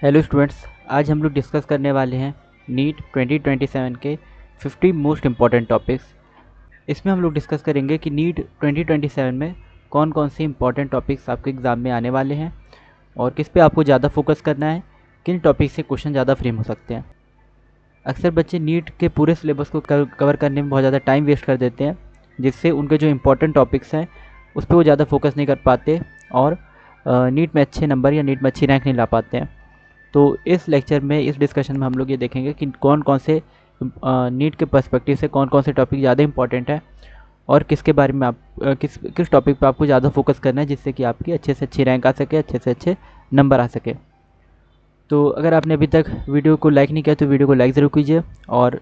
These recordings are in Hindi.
हेलो स्टूडेंट्स, आज हम लोग डिस्कस करने वाले हैं नीट 2027 के 50 मोस्ट इम्पॉर्टेंट टॉपिक्स। इसमें हम लोग डिस्कस करेंगे कि नीट 2027 में कौन कौन से इम्पॉर्टेंट टॉपिक्स आपके एग्ज़ाम में आने वाले हैं और किस पे आपको ज़्यादा फोकस करना है, किन टॉपिक से क्वेश्चन ज़्यादा फ्रेम हो सकते हैं। अक्सर बच्चे नीट के पूरे सिलेबस को कवर करने में बहुत ज़्यादा टाइम वेस्ट कर देते हैं, जिससे उनके जो इम्पोर्टेंट टॉपिक्स हैं उस पर वो ज़्यादा फोकस नहीं कर पाते और नीट में अच्छे नंबर या नीट में अच्छी रैंक नहीं ला पाते हैं। तो इस लेक्चर में, इस डिस्कशन में हम लोग ये देखेंगे कि कौन कौन से नीट के पर्सपेक्टिव से कौन कौन से टॉपिक ज़्यादा इंपॉर्टेंट है और किसके बारे में आप किस टॉपिक पे आपको ज़्यादा फोकस करना है, जिससे कि आपकी अच्छे से अच्छी रैंक आ सके, अच्छे से अच्छे नंबर आ सके। तो अगर आपने अभी तक वीडियो को लाइक नहीं किया तो वीडियो को लाइक ज़रूर कीजिए और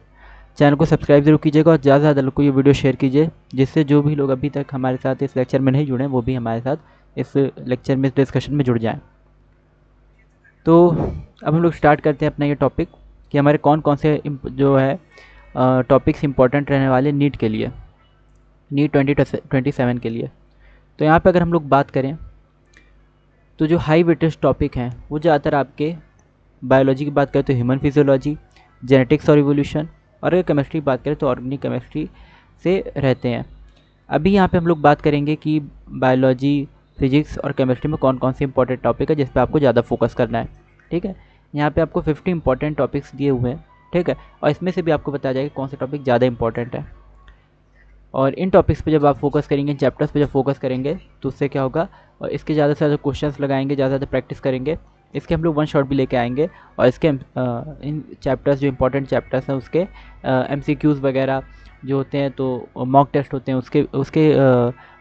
चैनल को सब्सक्राइब जरूर कीजिएगा और ज़्यादा से ज़्यादा लोग को ये वीडियो शेयर कीजिए, जिससे जो भी लोग अभी तक हमारे साथ इस लेक्चर में नहीं जुड़े हैं वो भी हमारे साथ इस लेक्चर में, इस डिस्कशन में जुड़ जाएँ। तो अब हम लोग स्टार्ट करते हैं अपना ये टॉपिक कि हमारे कौन कौन से जो है टॉपिक्स इंपॉर्टेंट रहने वाले नीट के लिए, नीट 2027 के लिए। तो यहाँ पे अगर हम लोग बात करें तो जो हाई वेटेज टॉपिक हैं वो ज़्यादातर आपके बायोलॉजी की बात करें तो ह्यूमन फिजियोलॉजी, जेनेटिक्स और इवोल्यूशन, और अगर केमिस्ट्री की बात करें तो ऑर्गेनिक केमिस्ट्री से रहते हैं। अभी यहाँ पे हम लोग बात करेंगे कि बायोलॉजी, फिजिक्स और केमिस्ट्री में कौन कौन से इंपॉर्टेंट टॉपिक है जिस पे आपको ज़्यादा फोकस करना है। ठीक है, यहाँ पे आपको 50 इंपॉर्टेंट टॉपिक्स दिए हुए हैं। ठीक है, और इसमें से भी आपको बताया जाएगा कौन से टॉपिक ज़्यादा इंपॉर्टेंट है। और इन टॉपिक्स पे जब आप फोकस करेंगे, चैप्टर्स पे जब फोकस करेंगे तो उससे क्या होगा, और इसके ज़्यादा से ज़्यादा क्वेश्चंस लगाएंगे, ज़्यादा से ज़्यादा प्रैक्टिस करेंगे, इसके हम लोग वन शॉट भी लेके आएंगे और इसके इन चैप्टर्स, जो इंपॉर्टेंट चैप्टर्स हैं उसके MCQs वगैरह जो होते हैं, तो मॉक टेस्ट होते हैं, उसके उसके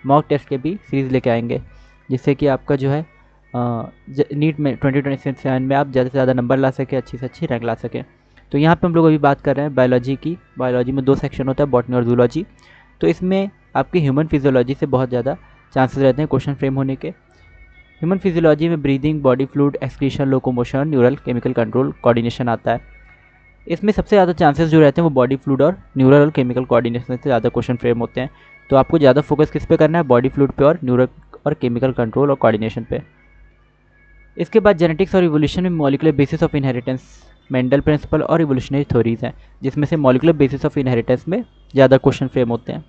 मॉक टेस्ट के भी सीरीज़ लेके आएंगे, जिससे कि आपका जो है नीट में 2027 में आप ज़्यादा से ज़्यादा नंबर ला सके, अच्छी से अच्छी रैंक ला सकें। तो यहाँ पे हम लोग अभी बात कर रहे हैं बायोलॉजी की। बायोलॉजी में 2 सेक्शन होता है, बॉटनी और जूलॉजी। तो इसमें आपकी ह्यूमन फिजियोलॉजी से बहुत ज़्यादा चांसेस रहते हैं क्वेश्चन फ्रेम होने के। ह्यूमन फिजियोलॉजी में breathing, body fluid, excretion, locomotion, neural chemical control, coordination आता है। इसमें सबसे ज़्यादा चांसेस जो रहते हैं वो बॉडी फ्लूइड और न्यूरल और केमिकल कोऑर्डिनेशन से ज़्यादा क्वेश्चन फ्रेम होते हैं। तो आपको ज़्यादा फोकस किस पे करना है, बॉडी फ्लूइड पे और न्यूरल और केमिकल कंट्रोल और कोऑर्डिनेशन पे। इसके बाद जेनेटिक्स और इवोल्यूशन में molecular basis of inheritance, Mendel principle और इवोल्यूशनरी थ्योरीज हैं, जिसमें से मॉलिकुलर बेसिस ऑफ इनहेरिटेंस में ज़्यादा क्वेश्चन फ्रेम होते हैं।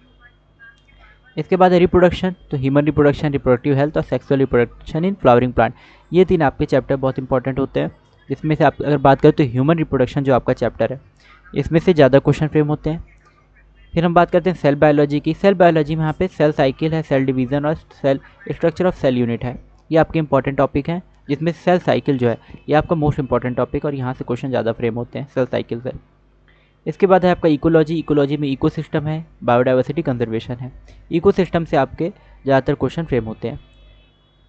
इसके बाद है रिप्रोडक्शन, तो ह्यूमन रिप्रोडक्शन, रिप्रोडक्टिव हेल्थ और sexual reproduction in flowering plant. ये 3 आपके चैप्टर बहुत इंपॉर्टेंट होते हैं, जिसमें से आप अगर बात करें तो ह्यूमन रिप्रोडक्शन जो आपका चैप्टर है इसमें से ज़्यादा क्वेश्चन फ्रेम होते हैं। फिर हम बात करते हैं सेल बायोलॉजी की। सेल बायोलॉजी में यहाँ पे सेल साइकिल है, सेल डिवीज़न और cell structure of cell unit है। ये आपके इंपॉर्टेंट टॉपिक हैं, जिसमें सेल साइकिल जो है ये आपका मोस्ट इंपॉर्टेंट टॉपिक, और यहाँ से क्वेश्चन ज़्यादा फ्रेम होते हैं सेल साइकिल से। इसके बाद है आपका इकोलॉजी। इकोलॉजी में इकोसिस्टम है, बायोडाइवर्सिटी, कंजर्वेशन है। इकोसिस्टम से आपके ज़्यादातर क्वेश्चन फ्रेम होते हैं।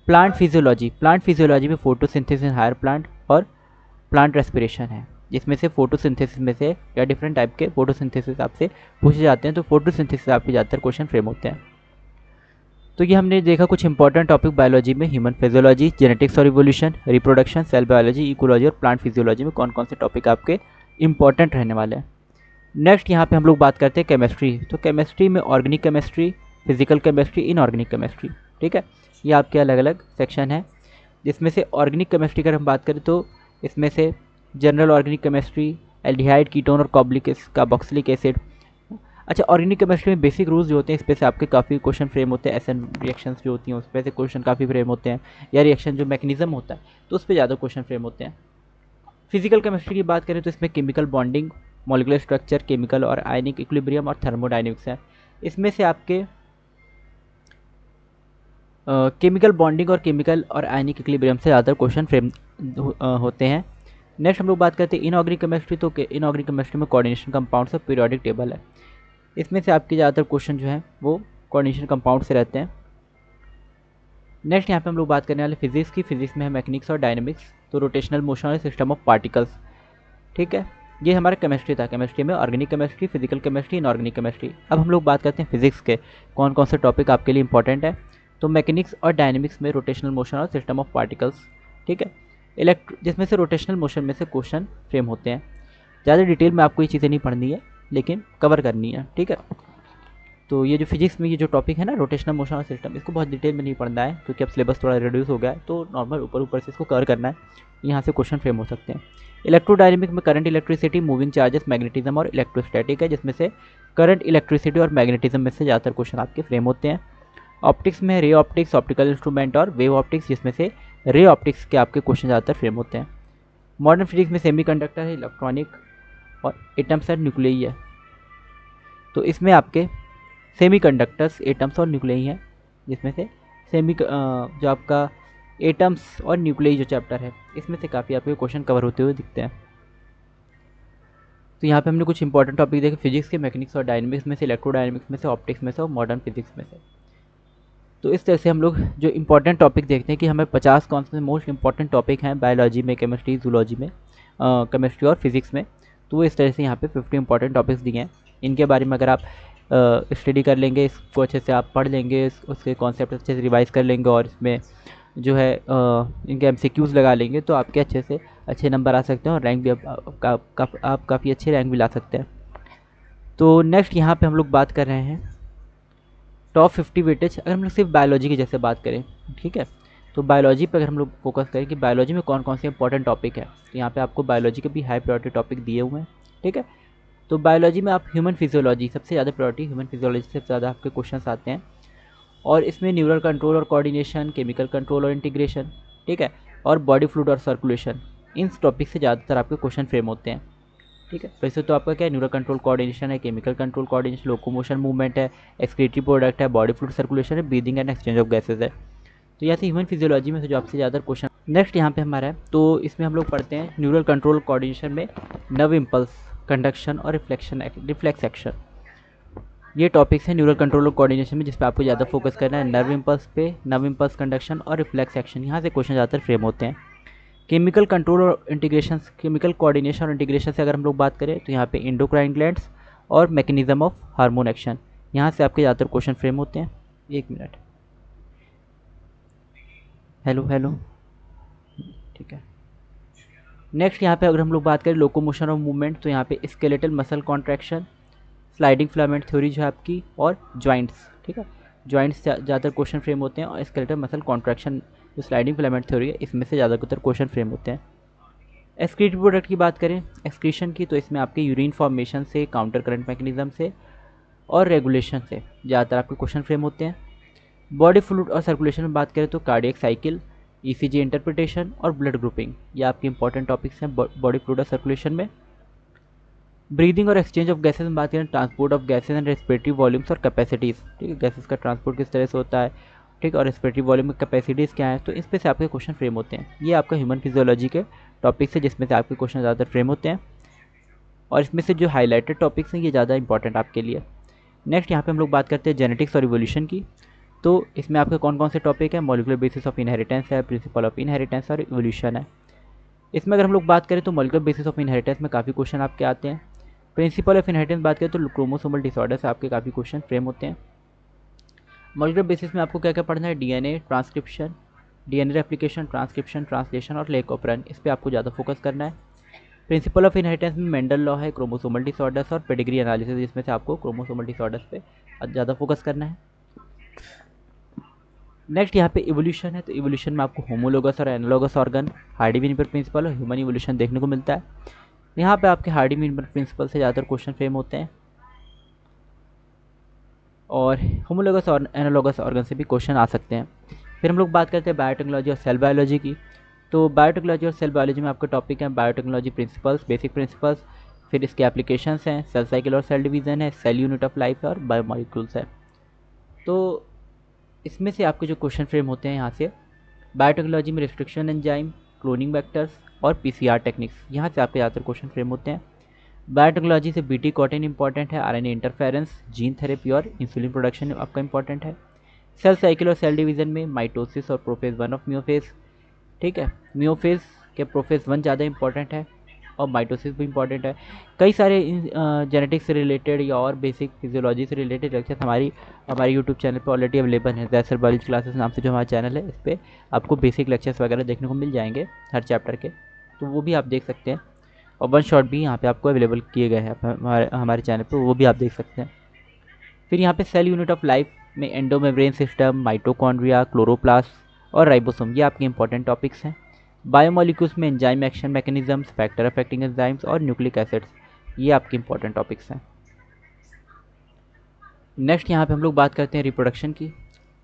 प्लांट फिजियोलॉजी, प्लांट फिजियोलॉजी में फोटोसिंथेसिस हायर प्लांट और प्लांट रेस्पिरेशन है, जिसमें से फोटोसिंथेसिस में से या डिफरेंट टाइप के फोटोसिंथेसिस आपसे पूछे जाते हैं, तो फोटोसिंथेसिस आपके ज़्यादातर क्वेश्चन फ्रेम होते हैं। तो ये हमने देखा कुछ इंपॉर्टेंट टॉपिक बायोलॉजी में, ह्यूमन फिजियोलॉजी, जेनेटिक्स और evolution, reproduction, cell biology, ecology और प्लांट फिजियोलॉजी में कौन कौन से टॉपिक आपके इंपॉर्टेंट रहने वाले हैं। नेक्स्ट यहाँ पे हम लोग बात करते हैं केमिस्ट्री। तो केमिस्ट्री में organic chemistry, physical chemistry, inorganic chemistry. ठीक है, ये आपके अलग अलग सेक्शन है, जिसमें से ऑर्गेनिक केमिस्ट्री अगर हम बात करें तो इसमें से general organic chemistry, aldehyde, ketone और कार्बोक्सिलिक एसिड। अच्छा, ऑर्गेनिक केमिस्ट्री में बेसिक रूल्स जो होते हैं इस पे से आपके काफ़ी क्वेश्चन फ्रेम होते हैं। एसएन रिएक्शंस जो होती हैं उस पर से क्वेश्चन काफ़ी फ्रेम होते हैं, या रिएक्शन जो मैकेनिज्म होता है तो उस पर ज़्यादा क्वेश्चन फ्रेम होते हैं। फिजिकल केमिस्ट्री की बात करें तो इसमें chemical bonding, molecular structure, chemical और आयनिक इक्विलिब्रियम और थर्मोडायनेमिक्स है। इसमें से आपके केमिकल बॉन्डिंग और केमिकल और आयनिक इक्विलिब्रियम से ज़्यादा क्वेश्चन फ्रेम होते हैं। नेक्स्ट हम लोग बात करते हैं इनऑर्गेनिक केमिस्ट्री। तो इनऑर्गेनिक केमिस्ट्री में कोऑर्डिनेशन कंपाउंड्स और पीरियोडिक टेबल है। इसमें से आपके ज़्यादातर क्वेश्चन जो हैं वो कोऑर्डिनेशन कंपाउंड से रहते हैं। नेक्स्ट यहाँ पे हम लोग बात करने वाले फिजिक्स की। फिजिक्स में है मैकेनिक्स और डायनेमिक्स, तो रोटेशनल मोशन और सिस्टम ऑफ पार्टिकल्स। ठीक है, ये हमारा केमिस्ट्री था। केमिस्ट्री में organic chemistry, physical chemistry, inorganic chemistry. अब हम लोग बात करते हैं फिजिक्स के कौन कौन से टॉपिक आपके लिए इंपॉर्टेंट है। तो मैकेनिक्स और डायनेमिक्स में रोटेशनल मोशन और सिस्टम ऑफ पार्टिकल्स। ठीक है, जिसमें से रोटेशनल मोशन में से क्वेश्चन फ्रेम होते हैं। ज़्यादा डिटेल में आपको ये चीज़ें नहीं पढ़नी है, लेकिन कवर करनी है। ठीक है, तो ये जो फिजिक्स में ये जो टॉपिक है ना रोटेशनल मोशन ऑफ सिस्टम, इसको बहुत डिटेल में नहीं पढ़ना है क्योंकि अब सिलेबस थोड़ा रिड्यूस हो गया है, तो नॉर्मल ऊपर ऊपर से इसको कवर करना है। यहाँ से क्वेश्चन फ्रेम हो सकते हैं। इलेक्ट्रोडायनेमिक में current, electricity, moving charges, magnetism और इलेक्ट्रोस्टैटिक है, जिसमें से करंट, इलेक्ट्रिसिटी और मैग्नेटिज्म में से ज़्यादातर क्वेश्चन आपके फ्रेम होते हैं। ऑप्टिक्स में रे ऑप्टिक्स, ऑप्टिकल इंस्ट्रूमेंट और वेव ऑप्टिक्स, जिसमें से रे ऑप्टिक्स के आपके क्वेश्चन ज़्यादातर फ्रेम होते हैं। मॉडर्न फिजिक्स में सेमीकंडक्टर है, इलेक्ट्रॉनिक और एटम्स और न्यूक्लियाई है, तो इसमें आपके सेमीकंडक्टर्स, एटम्स और न्यूक्लियाई हैं, जिसमें से जो आपका एटम्स और न्यूक्लियाई जो चैप्टर है इसमें से काफ़ी आपके क्वेश्चन कवर होते हुए दिखते हैं। तो यहाँ पे हमने कुछ इंपॉर्टेंट टॉपिक देखे फिजिक्स के, मैकेनिक्स और डायनेमिक्स में से, इलेक्ट्रोडायनेमिक्स में से, ऑप्टिक्स में से और मॉडर्न फिजिक्स में से। तो इस तरह से हम लोग जो इंपॉर्टेंट टॉपिक देखते हैं कि हमें 50 कौन से मोस्ट इंपॉर्टेंट टॉपिक हैं बायोलॉजी में, केमिस्ट्री, जूलॉजी में, केमिस्ट्री और फिजिक्स में, तो वो इस तरह से यहाँ पे 50 इंपॉर्टेंट टॉपिक्स दिए हैं। इनके बारे में अगर आप स्टडी कर लेंगे, इसको अच्छे से आप पढ़ लेंगे, उसके कॉन्सेप्ट अच्छे से रिवाइज कर लेंगे और इसमें जो है इनके MCQs लगा लेंगे, तो आपके अच्छे से अच्छे नंबर आ सकते हैं और रैंक भी आप काफ़ी अच्छे रैंक भी ला सकते हैं। तो नेक्स्ट यहाँ पे हम लोग बात कर रहे हैं टॉप 50 वेटेज। अगर हम लोग सिर्फ बायोलॉजी की जैसे बात करें, ठीक है, तो बायोलॉजी पर अगर हम लोग फोकस करें कि बायोलॉजी में कौन कौन से इंपॉर्टेंट टॉपिक है, तो यहाँ पे आपको बायोलॉजी के भी हाई प्रायोरिटी टॉपिक दिए हुए हैं, ठीक है। तो बायोलॉजी में आप ह्यूमन फिजियोलॉजी, सबसे ज़्यादा प्रायोरिटी ह्यूमन फिजियोलॉजी से ज़्यादा आपके क्वेश्चन आते हैं, और इसमें न्यूरल कंट्रोल और कोऑर्डिनेशन, केमिकल कंट्रोल और इंटीग्रेशन, ठीक है, और बॉडी फ्लूइड और सर्कुलेशन, इन टॉपिक से ज़्यादातर आपके क्वेश्चन फ्रेम होते हैं, ठीक है। वैसे तो आपका क्या है, न्यूरल कंट्रोल कोऑर्डिनेशन है, chemical control coordination, locomotion movement है, एक्सक्रीटरी प्रोडक्ट है, बॉडी फ्लूइड सर्कुलेशन है, breathing and exchange of gases है। तो यहाँ से ह्यूमन फिजियोलॉजी में से जो आपसे ज़्यादा क्वेश्चन नेक्स्ट यहाँ पे हमारा है, तो इसमें हम लोग पढ़ते हैं न्यूरल कंट्रोल कोऑर्डिनेशन में नर्व इम्पल्स, कंडक्शन और रिफ्लेक्स एक्शन। ये टॉपिक्स हैं न्यूरल कंट्रोल और कोऑर्डिनेशन में, जिस पे आपको ज़्यादा फोकस करना है, नर्व इम्पल्स पे, नर्व इम्पल्स, कंडक्शन और रिफ्लेक्स एक्शन, यहाँ से क्वेश्चन ज़्यादातर फ्रेम होते हैं। केमिकल कंट्रोल और इंटीग्रेशन, केमिकल कोऑर्डिनेशन और इंटीग्रेशन से अगर हम लोग बात करें, तो यहाँ पे एंडोक्राइन ग्लैंड्स और मैकेनिज्म ऑफ हार्मोन एक्शन, यहाँ से आपके ज़्यादातर क्वेश्चन फ्रेम होते हैं। एक मिनट, हेलो, ठीक है। नेक्स्ट यहाँ पे अगर हम लोग बात करें लोकोमोशन और मूवमेंट, तो यहाँ पे skeletal muscle contraction, sliding filament theory जो है आपकी, और जॉइंट्स, ठीक है, जॉइंट्स ज़्यादातर क्वेश्चन फ्रेम होते हैं, और स्केलेटल मसल कॉन्ट्रैक्शन जो स्लाइडिंग फिलामेंट थ्योरी है इसमें से ज़्यादातर क्वेश्चन फ्रेम होते हैं। एक्सक्रीटरी प्रोडक्ट की बात करें, एक्सक्रीशन की, तो इसमें आपके यूरिन फॉर्मेशन से, काउंटर करंट मैकेनिज्म से और रेगुलेशन से ज़्यादातर आपके क्वेश्चन फ्रेम होते हैं। बॉडी फ्लूइड और सर्कुलेशन में बात करें, तो कार्डियक साइकिल, ECG इंटरप्रिटेशन और ब्लड ग्रुपिंग, ये आपके इंपॉर्टेंट टॉपिक्स हैं बॉडी फ्लूइड और सर्कुलेशन में। ब्रीदिंग और एक्सचेंज ऑफ गैसेज में बात करें, transport of gases and respiratory volumes और कैपेसिटीज़, ठीक है, गैसेज का ट्रांसपोर्ट किस तरह से होता है, ठीक, और रेस्पिरेटरी वॉल्यूम की कैपेसिटीज़ क्या है, तो इस पे से आपके क्वेश्चन फ्रेम होते हैं। ये आपका ह्यूमन फिजियोलॉजी के टॉपिक्स है, जिसमें से आपके क्वेश्चन ज़्यादातर फ्रेम होते हैं, और इसमें से जो हाईलाइटेड टॉपिक्स हैं ये ज़्यादा इंपॉर्टेंट आपके लिए। नेक्स्ट यहाँ पे हम लोग बात करते हैं जेनेटिक्स और इवोल्यूशन की, तो इसमें आपके कौन कौन से टॉपिक है, मॉलिक्यूलर बेसिस ऑफ इनहेरिटेंस है, प्रिंसिपल ऑफ इनहेरिटेंस और इवोल्यूशन है। इसमें अगर हम लोग बात करें तो मॉलिक्यूलर बेसिस ऑफ इनहेरिटेंस में काफ़ी क्वेश्चन आपके आते हैं। प्रिंसिपल ऑफ इनहेरिटेंस बात करें तो क्रोमोसोमल डिसऑर्डर से आपके काफ़ी क्वेश्चन फ्रेम होते हैं। मॉलिक्यूलर बेसिस में आपको क्या क्या पढ़ना है, DNA transcription, DNA replication, transcription, translation और लेक ऑफ रन, इस पर आपको ज़्यादा फोकस करना है। प्रिंसिपल ऑफ इनहेरिटेंस में मेंडल लॉ है, क्रोमोसोमल डिसऑर्डर्स और पेडिग्री एनालिसिस, जिसमें से आपको क्रोमोसोमल डिसऑर्डर्स पे ज़्यादा फोकस करना है। नेक्स्ट यहाँ पे इवोल्यूशन है, तो इवोल्यूशन में आपको होमोलोगस और एनालॉगस ऑर्गन, हार्डी वीनिपर प्रिंसिपल और ह्यूमन इवोल्यूशन देखने को मिलता है। यहाँ पे आपके हार्डी वीनिपर प्रिंसिपल से ज़्यादातर क्वेश्चन फ्रेम होते हैं, और होमोलोगस और एनालॉगस ऑर्गन से भी क्वेश्चन आ सकते हैं। फिर हम लोग बात करते हैं बायोटेक्नोलॉजी और सेल बायोलॉजी की, तो बायोटेक्नोलॉजी और सेल बायोलॉजी में आपके टॉपिक हैं बायोटेक्नोलॉजी प्रिंसिपल्स, बेसिक प्रिंसिपल्स, फिर इसके एप्लीकेशंस हैं, सेल साइकिल और सेल डिवीज़न है, सेल यूनिट ऑफ लाइफ है और बायोमॉलिक्यूल्स है। तो इसमें से आपके जो क्वेश्चन फ्रेम होते हैं यहाँ से, बायोटेक्नोलॉजी में रिस्ट्रिक्शन एंजाइम, क्लोनिंग वेक्टर्स और PCR टेक्निक्स, यहाँ से आपके ज़्यादातर क्वेश्चन फ्रेम होते हैं। बायोटेक्नोलॉजी से BT कॉटन इंपॉर्टेंट है, RNA इंटरफेरेंस, जीन थेरेपी और इंसुलिन प्रोडक्शन आपका इंपॉर्टेंट है। सेल साइकिल और सेल डिवीज़न में माइटोसिस और प्रोफेज 1 ऑफ मियोफेज, ठीक है, मियोफेज के प्रोफेज 1 ज़्यादा इंपॉर्टेंट है और माइटोसिस भी इंपॉर्टेंट है। कई सारे जेनेटिक्स से रिलेटेड या और बेसिक फिजियोलॉजी से रिलेटेड लेक्चर्स हमारे यूट्यूब चैनल पे ऑलरेडी अवेलेबल हैं। जैसर बायोलॉजी क्लासेस नाम से जो हमारा चैनल है, इस पर आपको बेसिक लेक्चर्स वगैरह देखने को मिल जाएंगे हर चैप्टर के, तो वो भी आप देख सकते हैं। और वन शॉट भी यहाँ पे आपको अवेलेबल किए गए हैं हमारे चैनल पे, वो भी आप देख सकते हैं। फिर यहाँ पे सेल यूनिट ऑफ लाइफ में एंडोमेम्ब्रेन सिस्टम, माइटोकॉन्ड्रिया, क्लोरोप्लास्ट और राइबोसोम, ये आपके इंपॉर्टेंट टॉपिक्स हैं। बायोमोलिक्यूल्स में enzyme action mechanisms, factor affecting enzymes और न्यूक्लिक एसिड्स, ये आपके इंपॉर्टेंट टॉपिक्स हैं। नेक्स्ट यहाँ पे हम लोग बात करते हैं रिप्रोडक्शन की।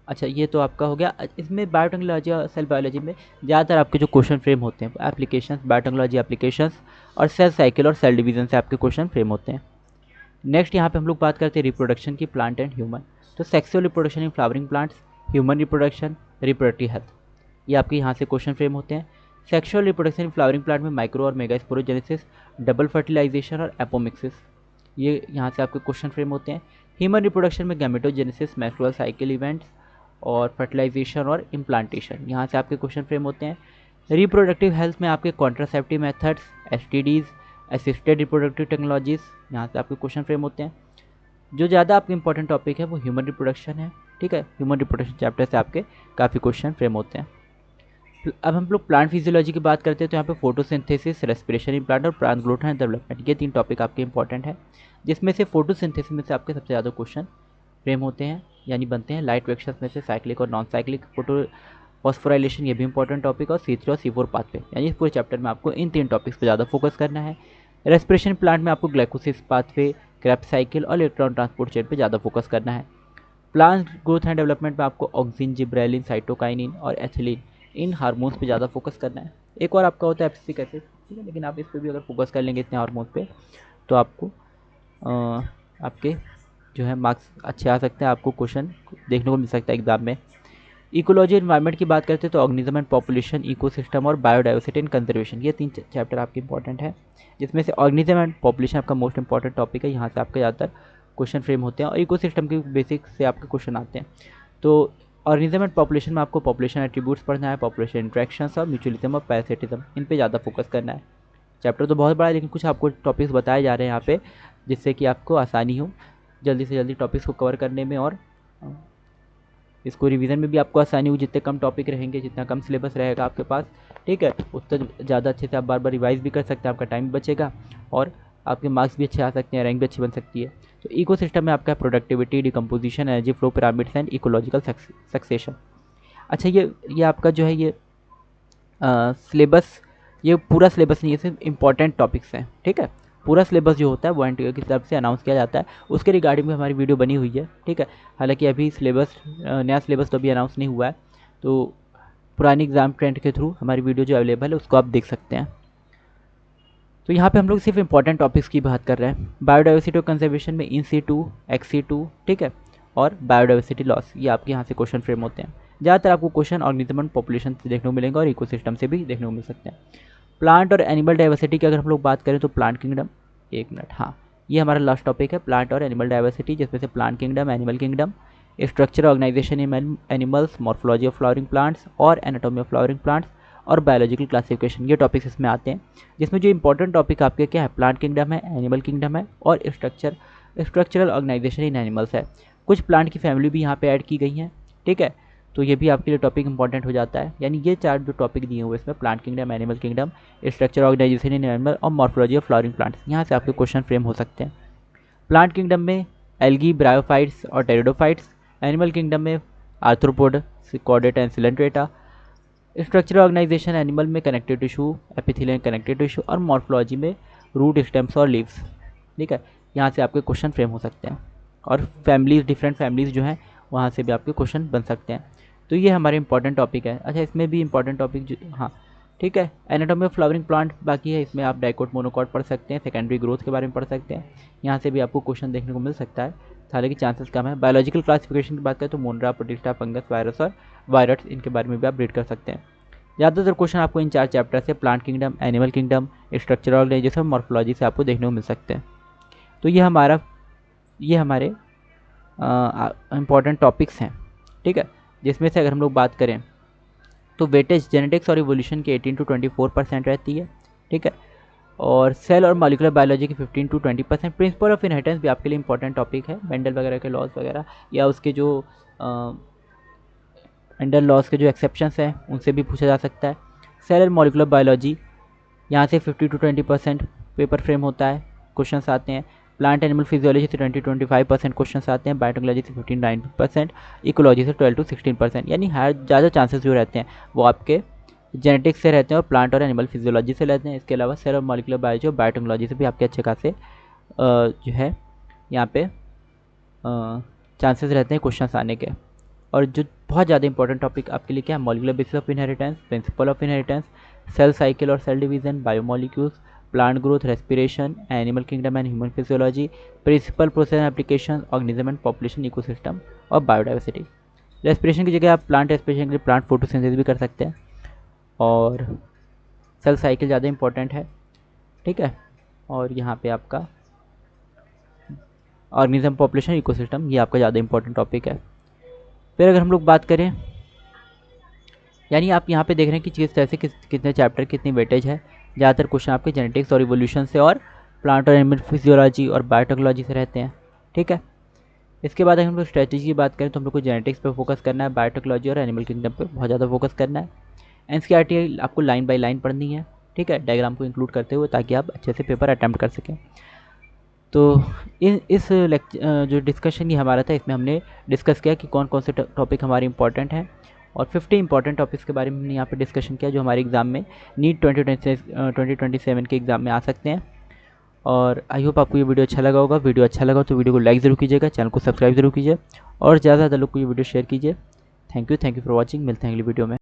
अच्छा, ये तो आपका हो गया। इसमें बायोटेक्नोलॉजी और सेल बायोलॉजी में ज़्यादातर आपके जो क्वेश्चन फ्रेम होते हैं एप्लीकेशंस, बायोटेक्नोलॉजी एप्लीकेशंस और सेल साइकिल और सेल डिवीजन से आपके क्वेश्चन फ्रेम होते हैं। नेक्स्ट यहाँ पे हम लोग बात करते हैं रिप्रोडक्शन की, प्लांट एंड ह्यूमन। तो sexual reproduction in flowering plants, human reproduction, reproductive health, ये आपके यहाँ से क्वेश्चन फ्रेम होते हैं। Sexual reproduction in flowering plant में माइक्रो और मेगास्पोरोजेनेसिस, डबल फर्टिलाइजेशन और एपोमिक्सिस, ये यहाँ से आपके क्वेश्चन फ्रेम होते हैं। ह्यूमन रिप्रोडक्शन में गैमेटोजेनेसिस, मेंस्ट्रुअल साइकिल इवेंट्स और फर्टिलाइजेशन और इम्प्लांटेशन, यहाँ से आपके क्वेश्चन फ्रेम होते हैं। रिप्रोडक्टिव हेल्थ में आपके contraceptive methods, STDs, assisted reproductive technologies, यहाँ से आपके क्वेश्चन फ्रेम होते हैं। जो ज़्यादा आपके इंपॉर्टेंट टॉपिक है वो ह्यूमन रिप्रोडक्शन है, ठीक है। ह्यूमन रिप्रोडक्शन चैप्टर से आपके काफ़ी क्वेश्चन फ्रेम होते हैं। अब हम लोग प्लांट फिजियोलॉजी की बात करते हैं, तो यहाँ पे फोटोसिंथेसिस, रेस्पिरेशन इन प्लांट और प्लांट ग्रोथ एंड डेवलपमेंट, ये 3 टॉपिक आपके इंपॉर्टेंट है, जिसमें से फोटोसिंथेसिस में से आपके सबसे ज़्यादा क्वेश्चन फ्रेम होते हैं, यानी बनते हैं। लाइट रिएक्शंस में से साइक्लिक और नॉन साइक्लिक फोटो फॉस्फोराइलेशन, ये भी इंपॉर्टेंट टॉपिक, और C3 और C4 पाथवे, यानी इस पूरे चैप्टर में आपको इन 3 टॉपिक्स पर ज़्यादा फोकस करना है। रेस्पिरेशन प्लांट में आपको ग्लाइकोसिस पाथवे, क्रेब्स साइकिल और इलेक्ट्रॉन ट्रांसपोर्ट चेन पर ज़्यादा फोकस करना है। प्लांट ग्रोथ एंड डेवलपमेंट में आपको ऑक्सिन, जिब्रेलिन, साइटोकाइनिन और एथिलीन, इन हार्मोन्स पे ज़्यादा फोकस करना है। एक और आपका होता है एब्सिसिक एसिड, ठीक है, लेकिन आप इस पर भी अगर फोकस कर लेंगे इतने हार्मोन्स पे तो आपको आपके जो है मार्क्स अच्छे आ सकते हैं, आपको क्वेश्चन देखने को मिल सकता है एग्जाम में। इकोलॉजी एनवायरनमेंट की बात करते हैं तो ऑर्गेनिज्म एंड पॉपुलेशन, इकोसिस्टम और बायोडाइवर्सिटी एंड कंजर्वेशन, ये 3 चैप्टर आपके इंपॉर्टेंट है, जिसमें से ऑर्गेनिज्म एंड पॉपुलेशन आपका मोस्ट इंपॉर्टेंट टॉपिक है, यहाँ से आपके ज़्यादातर क्वेश्चन फ्रेम होते हैं और इकोसिस्टम के बेसिक से आपके क्वेश्चन आते हैं। तो ऑर्गेनिज्म एंड पॉपुलेशन में आपको पॉपुलेशन एट्रीब्यूट्स पढ़ना है, पॉपुलेशन इंट्रैक्शंस और म्यूचुअलिज्म और पैरासिटिज्म, इन पे ज़्यादा फोकस करना है। चैप्टर तो बहुत बड़ा है, लेकिन कुछ आपको टॉपिक्स बताए जा रहे हैं यहाँ पे, जिससे कि आपको आसानी हो जल्दी से जल्दी टॉपिक्स को कवर करने में, और इसको रिवीजन में भी आपको आसानी हो। जितने कम टॉपिक रहेंगे, जितना कम सिलेबस रहेगा आपके पास, ठीक है, उतना ज़्यादा अच्छे से आप बार बार रिवाइज भी कर सकते हैं, आपका टाइम भी बचेगा और आपके मार्क्स भी अच्छे आ सकते हैं, रैंक भी अच्छी बन सकती है। तो इकोसिस्टम में आपका productivity, decomposition, energy flow pyramids and ecological succession. अच्छा, ये आपका जो है ये सिलेबस, ये पूरा सिलेबस नहीं है, सिर्फ इंपॉर्टेंट टॉपिक्स हैं, ठीक है। पूरा सिलेबस जो होता है वो एनटीए की तरफ से अनाउंस किया जाता है, उसके रिगार्डिंग में हमारी वीडियो बनी हुई है, ठीक है। हालांकि अभी सिलेबस नया सिलेबस तो अभी अनाउंस नहीं हुआ है, तो पुरानी एग्जाम ट्रेंड के थ्रू हमारी वीडियो जो अवेलेबल है उसको आप देख सकते हैं। तो यहाँ पे हम लोग सिर्फ इंपॉर्टेंट टॉपिक्स की बात कर रहे हैं। बायोडाइवर्सिटी और कंजर्वेशन में InSitu, ex-situ, ठीक है, और बायोडाइवर्सिटी लॉस, ये आपके यहाँ से क्वेश्चन फ्रेम होते हैं। ज़्यादातर आपको क्वेश्चन ऑर्गेनिज्म एंड पॉपुलेशन से देखने को मिलेंगे और इकोसिस्टम से भी देखने को मिल सकते हैं। प्लांट और एनिमल डाइवर्सिटी की अगर हम लोग बात करें तो प्लांट किंगडम, एक मिनट, हाँ, ये हमारा लास्ट टॉपिक है, प्लांट और एनिमल डाइवर्सिटी, जिसमें से plant kingdom, animal kingdom, structure organisation in animals, morphology of flowering plants और एनाटॉमी ऑफ फ्लावरिंग प्लांट्स और बायोलॉजिकल क्लासिफिकेशन, ये टॉपिक्स इसमें आते हैं। जिसमें जो इंपॉर्टेंट टॉपिक आपके क्या है, प्लांट किंगडम है, एनिमल किंगडम है और स्ट्रक्चरल ऑर्गेनाइजेशन इन एनिमल्स है। कुछ प्लांट की फैमिली भी यहाँ पे ऐड की गई हैं, ठीक है, तो ये भी आपके लिए टॉपिक इंपॉर्टेंट हो जाता है। यानी ये 4 जो टॉपिक दिए हुए इसमें, plant kingdom, animal kingdom, structure organisation in animal और मॉर्फोलॉजी ऑफ फ्लावरिंग प्लांट्स, यहाँ से आपके क्वेश्चन फ्रेम हो सकते हैं। प्लांट किंगडम में एल्गी, ब्रायोफाइट्स और टेरिडोफाइट्स, एनिमल किंगडम में arthropod, chordata and coelenterata, structural organisation animal में connective tissue, epithelial connective tissue और मॉर्फोलॉजी में रूट, स्टेम्स और लीव्स, ठीक है, यहाँ से आपके क्वेश्चन फ्रेम हो सकते हैं। और फैमिलीज, डिफरेंट फैमिलीज जो हैं वहाँ से भी आपके क्वेश्चन बन सकते हैं। तो ये हमारे इंपॉर्टेंट टॉपिक है। अच्छा, इसमें भी इंपॉर्टेंट टॉपिक जो, हाँ, ठीक है, एनाटॉमी ऑफ फ्लावरिंग प्लांट बाकी है, इसमें आप डाइकोट, मोनोकॉट पढ़ सकते हैं, सेकेंडरी ग्रोथ के बारे में पढ़ सकते हैं, यहाँ से भी आपको क्वेश्चन देखने को मिल सकता है, हालांकि चांसेस कम है। बायोलॉजिकल क्लासिफिकेशन की बात करें तो मोनरा, प्रोटिस्टा, फंगस, वायरस और वायरट्स, इनके बारे में भी आप रीड कर सकते हैं। ज़्यादातर क्वेश्चन आपको इन 4 चैप्टर से, plant kingdom, animal kingdom, structural organisation, morphology से आपको देखने को मिल सकते हैं। तो ये हमारे इंपॉर्टेंट टॉपिक्स हैं, ठीक है, जिसमें से अगर हम लोग बात करें तो वेटेज जेनेटिक्स और इवोल्यूशन की 18 to 24% रहती है, ठीक है, और सेल और मॉलिकुलर बायोलॉजी की 15 to 20%। प्रिंसिपल ऑफ इनहेरिटेंस भी आपके लिए इंपॉर्टेंट टॉपिक है, मेंडल वगैरह के लॉज वगैरह, या उसके जो मेंडल लॉज के जो एक्सेप्शंस हैं उनसे भी पूछा जा सकता है। सेल और मॉलिकुलर बायोलॉजी, यहाँ से 50 to 20% पेपर फ्रेम होता है, क्वेश्चंस आते हैं। प्लांट एनिमल फिजियोलॉजी से 20-25% क्वेश्चन आते हैं, बायोटेक्नोलॉजी से 15-9%, इकोलॉजी से 12-16%, यानी हर ज़्यादा चांसेस जो रहते हैं वो आपके जेनेटिक्स से रहते हैं और प्लांट और एनिमल फिजियोलॉजी से रहते हैं। इसके अलावा सेल और मॉलिक्यूलर बायोलॉजी और बायोटेक्नोलॉजी से भी आपके अच्छे खासे जो है यहाँ पे चांसेस रहते हैं क्वेश्चन आने के। और जो बहुत ज़्यादा इंपॉर्टेंट टॉपिक आपके लिए क्या है, molecular basis of inheritance, principle of inheritance, cell cycle और cell division, biomolecules, plant growth, respiration, animal kingdom and human physiology, principle process and application, organism and population, ecosystem और बायोडाइवर्सिटी। रेस्पिरेशन की जगह आप प्लांट रेस्पिरेशन के लिए प्लांट फोटोसिंथेसिस भी कर सकते हैं, और सेल साइकिल ज़्यादा इंपॉर्टेंट है, ठीक है। और यहाँ पे आपका ऑर्गेनिज्म, पॉपुलेशन, इकोसिस्टम, ये आपका ज़्यादा इंपॉर्टेंट टॉपिक है। फिर अगर हम लोग बात करें, यानी आप यहाँ पे देख रहे हैं कि किस तरह से कितने चैप्टर कितनी वेटेज है। ज़्यादातर क्वेश्चन आपके जेनेटिक्स और इवोल्यूशन से और प्लांट और एनिमल फिजियोलॉजी और बायोटेक्नोलॉजी से रहते हैं, ठीक है। इसके बाद अगर हम लोग स्ट्रेटजी की बात करें तो हम लोग को जेनेटिक्स पे फोकस करना है, बायोटेक्नोलॉजी और एनिमल किंगडम पे बहुत ज़्यादा फोकस करना है। एनसीईआरटी आपको लाइन बाय लाइन पढ़नी है, ठीक है, डायग्राम को इंक्लूड करते हुए, ताकि आप अच्छे से पेपर अटैम्प्ट कर सकें। तो इस जो डिस्कशन ये हमारा था, इसमें हमने डिस्कस किया कि कौन कौन से टॉपिक हमारे इंपॉर्टेंट हैं, और 50 इंपॉर्टेंट टॉपिक्स के बारे में हमने यहाँ पे डिस्कशन किया जो हमारे एग्ज़ाम में नीट 2027 के एग्ज़ाम में आ सकते हैं। और आई होप आपको ये वीडियो अच्छा लगा होगा। वीडियो अच्छा लगा तो वीडियो को लाइक ज़रूर कीजिएगा, चैनल को सब्सक्राइब जरूर कीजिए और ज़्यादा से ज़्यादा लोग को ये वीडियो शेयर कीजिए। Thank you for watching. मिलते हैं अगली वीडियो में।